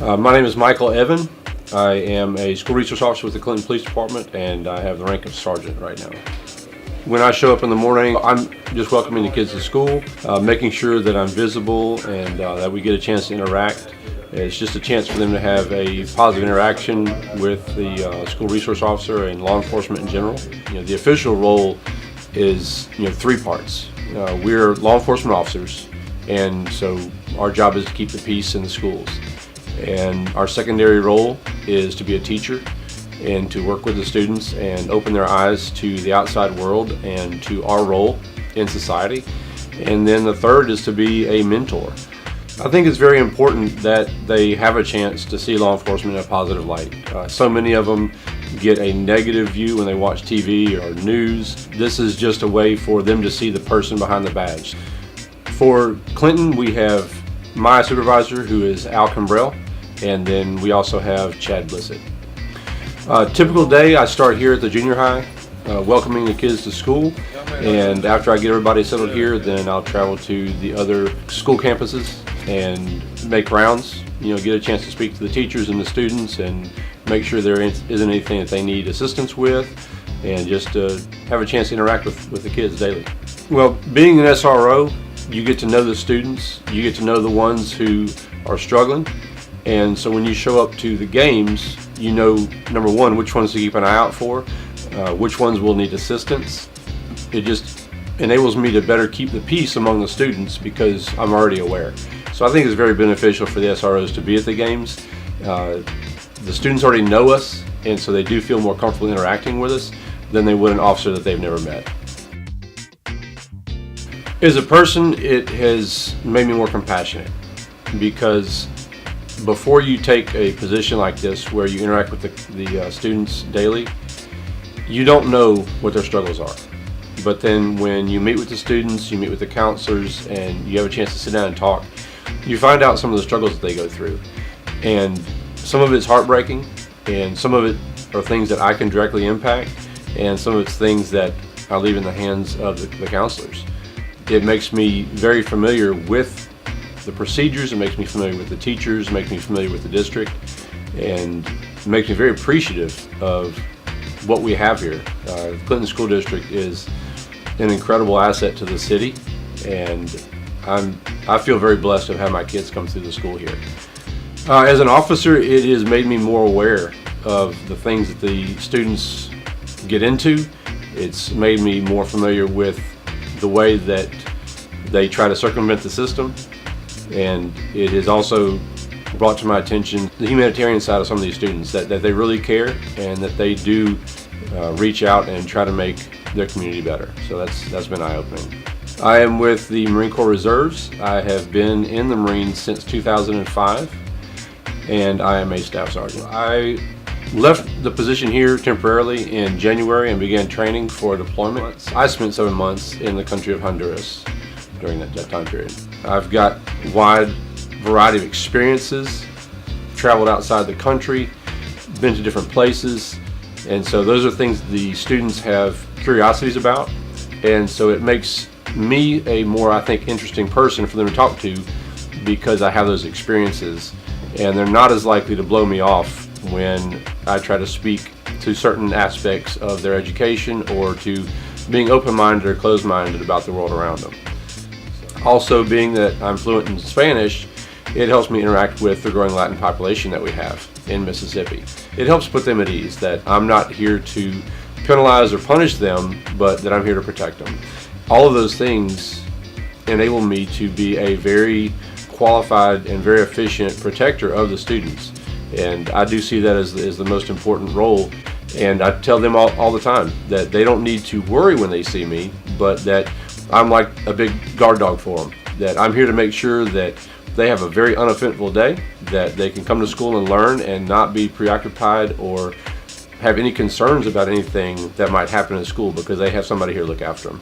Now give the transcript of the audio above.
My name is Michael Evan. I am a school resource officer with the Clinton Police Department, and I have the rank of sergeant right now. When I show up in the morning, I'm just welcoming the kids to school, making sure that I'm visible and that we get a chance to interact. It's just a chance for them to have a positive interaction with the school resource officer and law enforcement in general. The official role is three parts. We're law enforcement officers, and so our job is to keep the peace in the schools. And our secondary role is to be a teacher and to work with the students and open their eyes to the outside world and to our role in society. And then the third is to be a mentor. I think it's very important that they have a chance to see law enforcement in a positive light. So many of them get a negative view when they watch TV or news. This is just a way for them to see the person behind the badge. For Clinton, we have my supervisor, who is Al Cambrell, and then we also have Chad Blissett. Typical day, I start here at the junior high, welcoming the kids to school, and after I get everybody settled here, then I'll travel to the other school campuses and make rounds, get a chance to speak to the teachers and the students and make sure there isn't anything that they need assistance with, and just have a chance to interact with the kids daily. Well, being an SRO, you get to know the students, you get to know the ones who are struggling, and so when you show up to the games, you know, number one, which ones to keep an eye out for, which ones will need assistance. It just enables me to better keep the peace among the students because I'm already aware. So I think it's very beneficial for the SROs to be at the games. The students already know us, and so they do feel more comfortable interacting with us than they would an officer that they've never met. As a person, it has made me more compassionate because before you take a position like this where you interact with the students daily, you don't know what their struggles are. But then when you meet with the students, you meet with the counselors, and you have a chance to sit down and talk, you find out some of the struggles that they go through. And some of it's heartbreaking, and some of it are things that I can directly impact, and some of it's things that I leave in the hands of the counselors. It makes me very familiar with the procedures, it makes me familiar with the teachers, it makes me familiar with the district, and it makes me very appreciative of what we have here. The Clinton School District is an incredible asset to the city, and I feel very blessed to have my kids come through the school here. As an officer, it has made me more aware of the things that the students get into. It's made me more familiar with the way that they try to circumvent the system, and it has also brought to my attention the humanitarian side of some of these students, that they really care and that they do reach out and try to make their community better. So that's been eye-opening. I am with the Marine Corps Reserves. I have been in the Marines since 2005, and I am a staff sergeant. I left the position here temporarily in January and began training for deployment. I spent 7 months in the country of Honduras during that time period. I've got a wide variety of experiences, traveled outside the country, been to different places, and so those are things the students have curiosities about, and so it makes me a more, I think, interesting person for them to talk to because I have those experiences, and they're not as likely to blow me off when I try to speak to certain aspects of their education or to being open-minded or closed-minded about the world around them. Also, being that I'm fluent in Spanish, it helps me interact with the growing Latin population that we have in Mississippi. It helps put them at ease that I'm not here to penalize or punish them, but that I'm here to protect them. All of those things enable me to be a very qualified and very efficient protector of the students. And I do see that as the most important role. And I tell them all the time that they don't need to worry when they see me, but that I'm like a big guard dog for them. That I'm here to make sure that they have a very uneventful day, that they can come to school and learn and not be preoccupied or have any concerns about anything that might happen in school because they have somebody here to look after them.